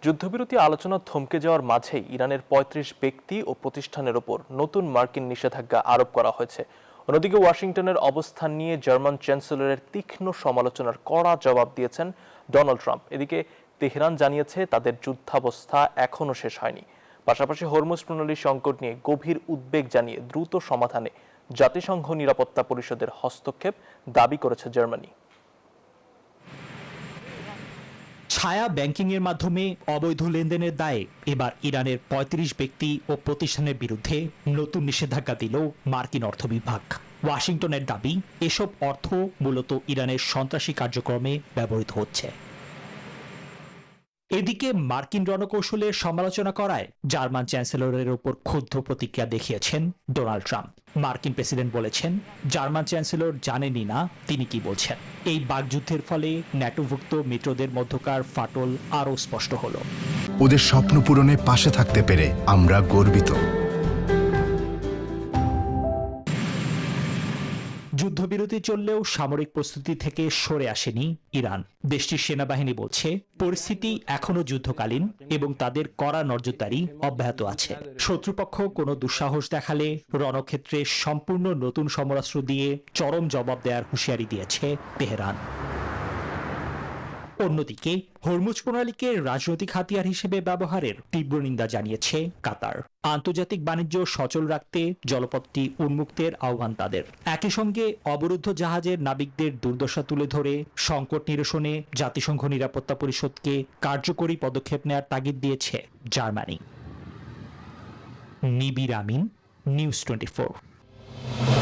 যুদ্ধবিরতি আলোচনা থমকে যাওয়ার মাঝেই ইরানের ৩৫ ব্যক্তি ও প্রতিষ্ঠানের ওপর নতুন মার্কিন নিষেধাজ্ঞা আরোপ করা হয়েছে। অন্যদিকে ওয়াশিংটনের অবস্থান নিয়ে জার্মান চ্যান্সেলরের তীক্ষ্ণ সমালোচনার কড়া জবাব দিয়েছেন ডোনাল্ড ট্রাম্প। এদিকে তেহরান জানিয়েছে তাদের যুদ্ধাবস্থা এখনও শেষ হয়নি। পাশাপাশি হরমুজ প্রণালীর সংকট নিয়ে গভীর উদ্বেগ জানিয়ে দ্রুত সমাধানে জাতিসংঘ নিরাপত্তা পরিষদের হস্তক্ষেপ দাবি করেছে জার্মানি। ছায়া ব্যাংকিংয়ের মাধ্যমে অবৈধ লেনদেনের দায়ে এবার ইরানের ৩৫ ব্যক্তি ও প্রতিষ্ঠানের বিরুদ্ধে নতুন নিষেধাজ্ঞা দিল মার্কিন অর্থ বিভাগ। ওয়াশিংটনের দাবি, এসব অর্থ মূলত ইরানের সন্ত্রাসী কার্যক্রমে ব্যবহৃত হচ্ছে। এদিকে মার্কিন রণকৌশলের সমালোচনা করায় জার্মান চ্যান্সেলরের উপর ক্ষুব্ধ প্রতিক্রিয়া দেখিয়েছেন ডোনাল্ড ট্রাম্প। মার্কিন প্রেসিডেন্ট বলেছেন, জার্মান চ্যান্সেলর জানেনই না তিনি কি বলছেন। এই বাকযুদ্ধের ফলে ন্যাটোভুক্ত মিত্রদের মধ্যকার ফাটল আরও স্পষ্ট হলো। ওদের স্বপ্ন পূরণে পাশে থাকতে পেরে আমরা গর্বিত। যুদ্ধবিরতি চললেও সামরিক প্রস্তুতি থেকে সরে আসেনি ইরান। দেশটির সেনাবাহিনী বলছে পরিস্থিতি এখনো যুদ্ধকালীন এবং তাদের কড়া নজরদারি অব্যাহত আছে। শত্রুপক্ষ কোনো দুঃসাহস দেখালে রণক্ষেত্রে সম্পূর্ণ নতুন সমরাস্ত্র দিয়ে চরম জবাব দেওয়ার হুঁশিয়ারি দিয়েছে তেহরান। অন্যদিকে হরমুজ প্রণালীকে রাজনৈতিক হাতিয়ার হিসেবে ব্যবহারের তীব্র নিন্দা জানিয়েছে কাতার। আন্তর্জাতিক বাণিজ্য সচল রাখতে জলপথটি উন্মুক্তের আহ্বান তাদের। একই সঙ্গে অবরুদ্ধ জাহাজের নাবিকদের দুর্দশা তুলে ধরে সংকট নিরসনে জাতিসংঘ নিরাপত্তা পরিষদকে কার্যকরী পদক্ষেপ নেওয়ার তাগিদ দিয়েছে জার্মানি। নিবির আমিন, নিউজ 24।